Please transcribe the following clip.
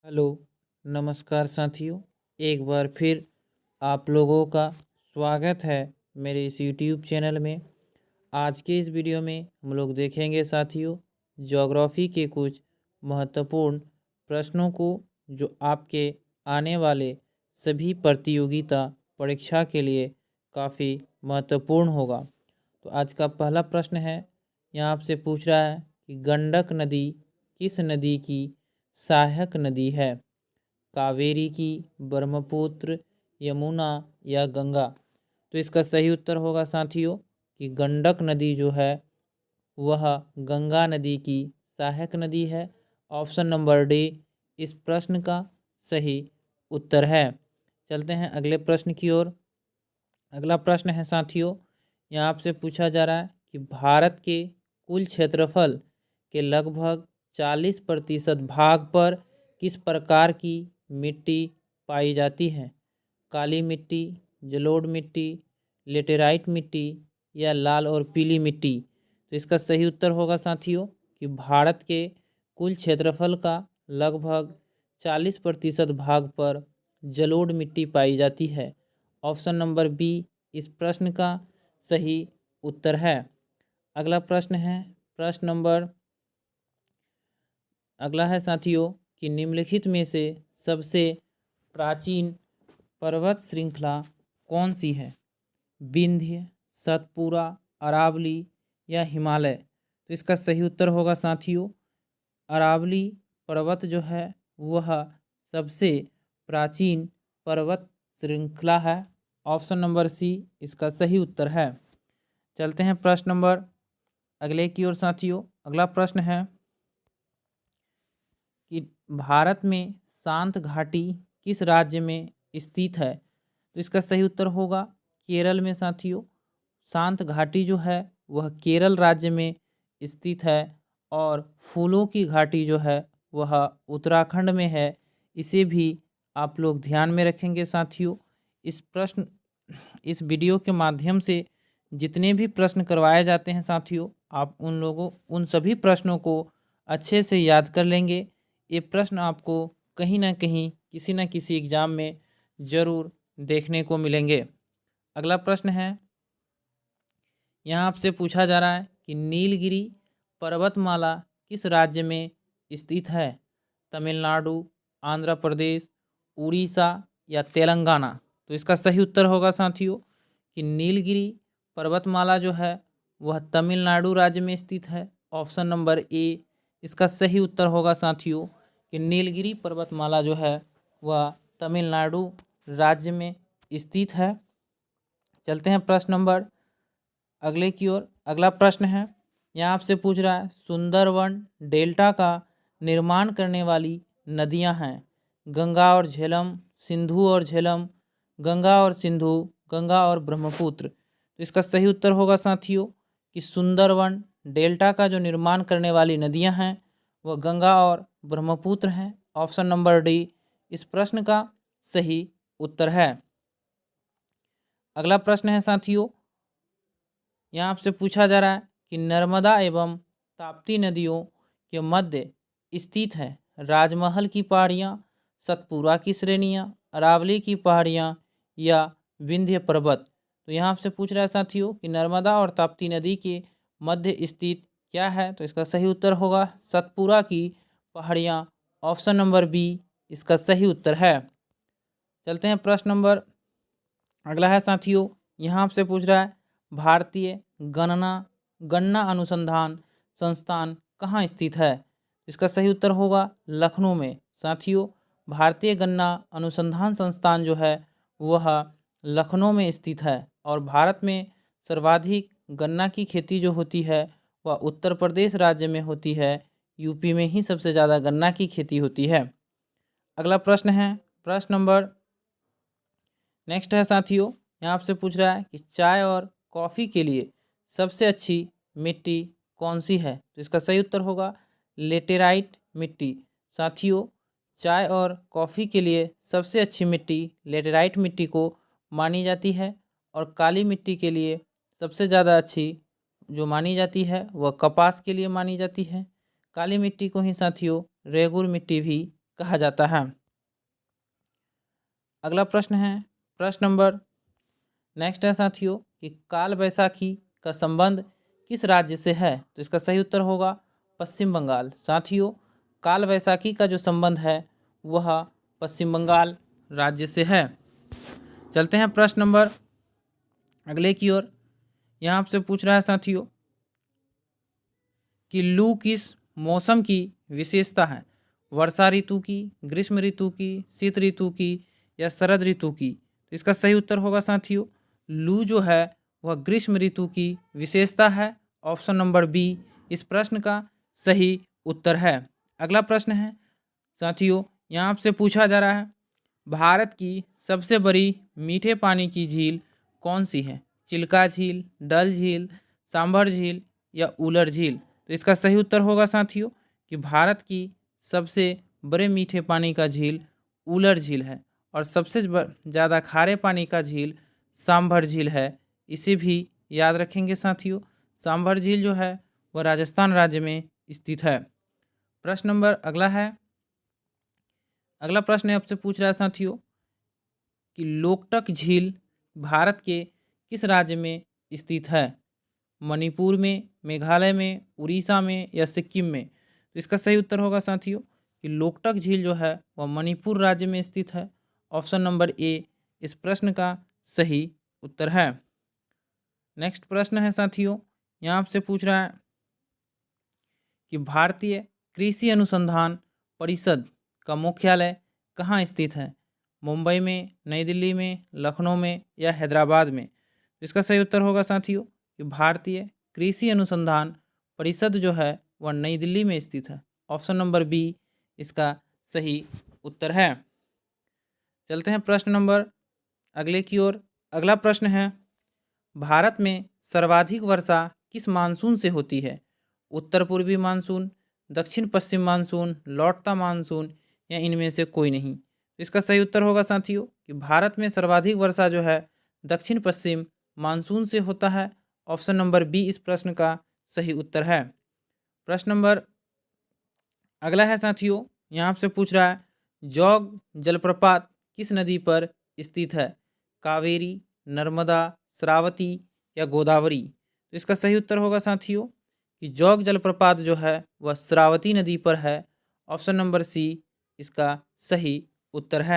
Hello, नमस्कार साथियों। एक बार फिर आप लोगों का स्वागत है मेरे इस यूट्यूब चैनल में। आज के इस वीडियो में हम लोग देखेंगे साथियों ज्योग्राफी के कुछ महत्वपूर्ण प्रश्नों को, जो आपके आने वाले सभी प्रतियोगिता परीक्षा के लिए काफ़ी महत्वपूर्ण होगा। तो आज का पहला प्रश्न है, यहाँ आपसे पूछ रहा है कि गंडक नदी किस नदी की सहायक नदी है? कावेरी की, ब्रह्मपुत्र, यमुना या गंगा? तो इसका सही उत्तर होगा साथियों कि गंडक नदी जो है वह गंगा नदी की सहायक नदी है। ऑप्शन नंबर डी इस प्रश्न का सही उत्तर है। चलते हैं अगले प्रश्न की ओर। अगला प्रश्न है साथियों, यहाँ आपसे पूछा जा रहा है कि भारत के कुल क्षेत्रफल के लगभग 40% भाग पर किस प्रकार की मिट्टी पाई जाती है? काली मिट्टी, जलोढ़ मिट्टी, लेटेराइट मिट्टी या लाल और पीली मिट्टी? तो इसका सही उत्तर होगा साथियों कि भारत के कुल क्षेत्रफल का लगभग 40% भाग पर जलोढ़ मिट्टी पाई जाती है। ऑप्शन नंबर बी इस प्रश्न का सही उत्तर है। अगला प्रश्न है, प्रश्न नंबर अगला है साथियों कि निम्नलिखित में से सबसे प्राचीन पर्वत श्रृंखला कौन सी है? विंध्य, सतपुरा, अरावली या हिमालय? तो इसका सही उत्तर होगा साथियों अरावली पर्वत जो है वह सबसे प्राचीन पर्वत श्रृंखला है। ऑप्शन नंबर सी इसका सही उत्तर है। चलते हैं प्रश्न नंबर अगले की ओर साथियों। अगला प्रश्न है कि भारत में शांत घाटी किस राज्य में स्थित है? तो इसका सही उत्तर होगा केरल में साथियों। शांत घाटी जो है वह केरल राज्य में स्थित है और फूलों की घाटी जो है वह उत्तराखंड में है। इसे भी आप लोग ध्यान में रखेंगे साथियों। इस वीडियो के माध्यम से जितने भी प्रश्न करवाए जाते हैं साथियों, आप उन सभी प्रश्नों को अच्छे से याद कर लेंगे। ये प्रश्न आपको कहीं ना कहीं किसी न किसी एग्ज़ाम में ज़रूर देखने को मिलेंगे। अगला प्रश्न है, यहाँ आपसे पूछा जा रहा है कि नीलगिरी पर्वतमाला किस राज्य में स्थित है? तमिलनाडु, आंध्र प्रदेश, उड़ीसा या तेलंगाना? तो इसका सही उत्तर होगा साथियों कि नीलगिरी पर्वतमाला जो है वह तमिलनाडु राज्य में स्थित है। ऑप्शन नंबर ए इसका सही उत्तर होगा साथियों कि नीलगिरी पर्वतमाला जो है वह तमिलनाडु राज्य में स्थित है। चलते हैं प्रश्न नंबर अगले की ओर। अगला प्रश्न है, यहाँ आपसे पूछ रहा है सुंदरवन डेल्टा का निर्माण करने वाली नदियाँ हैं गंगा और झेलम, सिंधु और झेलम, गंगा और सिंधु, गंगा और ब्रह्मपुत्र? तो इसका सही उत्तर होगा साथियों कि सुंदरवन डेल्टा का जो निर्माण करने वाली नदियाँ हैं वह गंगा और ब्रह्मपुत्र हैं। ऑप्शन नंबर डी इस प्रश्न का सही उत्तर है। अगला प्रश्न है साथियों, यहाँ आपसे पूछा जा रहा है कि नर्मदा एवं ताप्ती नदियों के मध्य स्थित है राजमहल की पहाड़ियाँ, सतपुरा की श्रेणियाँ, अरावली की पहाड़ियाँ या विंध्य पर्वत? तो यहाँ आपसे पूछ रहा है साथियों कि नर्मदा और ताप्ती नदी के मध्य स्थित क्या है? तो इसका सही उत्तर होगा सतपुरा की पहाड़ियाँ। ऑप्शन नंबर बी इसका सही उत्तर है। चलते हैं प्रश्न नंबर अगला है साथियों, यहाँ आपसे पूछ रहा है भारतीय गन्ना अनुसंधान संस्थान कहाँ स्थित है? इसका सही उत्तर होगा लखनऊ में। साथियों भारतीय गन्ना अनुसंधान संस्थान जो है वह लखनऊ में स्थित है और भारत में सर्वाधिक गन्ना की खेती जो होती है वह उत्तर प्रदेश राज्य में होती है। यूपी में ही सबसे ज़्यादा गन्ना की खेती होती है। अगला प्रश्न है, प्रश्न नंबर नेक्स्ट है साथियों, यहाँ आपसे पूछ रहा है कि चाय और कॉफ़ी के लिए सबसे अच्छी मिट्टी कौन सी है? तो इसका सही उत्तर होगा लेटेराइट मिट्टी। साथियों चाय और कॉफ़ी के लिए सबसे अच्छी मिट्टी लेटेराइट मिट्टी को मानी जाती है और काली मिट्टी के लिए सबसे ज़्यादा अच्छी जो मानी जाती है वह कपास के लिए मानी जाती है। काली मिट्टी को ही साथियों रेगुर मिट्टी भी कहा जाता है। अगला प्रश्न है, प्रश्न नंबर नेक्स्ट है साथियों कि काल वैसाखी का संबंध किस राज्य से है? तो इसका सही उत्तर होगा पश्चिम बंगाल। साथियों, काल वैसाखी का जो संबंध है वह पश्चिम बंगाल राज्य से है। चलते हैं प्रश्न नंबर अगले की ओर। यहाँ आपसे पूछ रहा है साथियों कि लू किस मौसम की विशेषता है? वर्षा ऋतु की, ग्रीष्म ऋतु की, शीत ऋतु की या शरद ऋतु की? तो इसका सही उत्तर होगा साथियों लू जो है वह ग्रीष्म ऋतु की विशेषता है। ऑप्शन नंबर बी इस प्रश्न का सही उत्तर है। अगला प्रश्न है साथियों, यहाँ आपसे पूछा जा रहा है भारत की सबसे बड़ी मीठे पानी की झील कौन सी है? चिल्का झील, डल झील, सांभर झील या उलर झील? तो इसका सही उत्तर होगा साथियों कि भारत की सबसे बड़े मीठे पानी का झील उलर झील है और सबसे ज़्यादा खारे पानी का झील सांभर झील है। इसे भी याद रखेंगे साथियों। सांभर झील जो है वह राजस्थान राज्य में स्थित है। प्रश्न नंबर अगला है, अगला प्रश्न आपसे पूछ रहा है साथियों कि लोकटक झील भारत के किस राज्य में स्थित है? मणिपुर में, मेघालय में, उड़ीसा में या सिक्किम में? तो इसका सही उत्तर होगा साथियों कि लोकटक झील जो है वह मणिपुर राज्य में स्थित है। ऑप्शन नंबर ए इस प्रश्न का सही उत्तर है। नेक्स्ट प्रश्न है साथियों, यहाँ आपसे पूछ रहा है कि भारतीय कृषि अनुसंधान परिषद का मुख्यालय कहाँ स्थित है? मुंबई में, नई दिल्ली में, लखनऊ में या हैदराबाद में? तो इसका सही उत्तर होगा साथियों कि भारतीय कृषि अनुसंधान परिषद जो है वह नई दिल्ली में स्थित है। ऑप्शन नंबर बी इसका सही उत्तर है। चलते हैं प्रश्न नंबर अगले की ओर। अगला प्रश्न है भारत में सर्वाधिक वर्षा किस मानसून से होती है? उत्तर पूर्वी मानसून, दक्षिण पश्चिम मानसून, लौटता मानसून या इनमें से कोई नहीं? तो इसका सही उत्तर होगा साथियों कि भारत में सर्वाधिक वर्षा जो है दक्षिण पश्चिम मानसून से होता है। ऑप्शन नंबर बी इस प्रश्न का सही उत्तर है। प्रश्न नंबर अगला है साथियों, यहाँ आपसे पूछ रहा है जौग जलप्रपात किस नदी पर स्थित है? कावेरी, नर्मदा, श्रावती या गोदावरी? तो इसका सही उत्तर होगा साथियों कि जौग जलप्रपात जो है वह श्रावती नदी पर है। ऑप्शन नंबर सी इसका सही उत्तर है।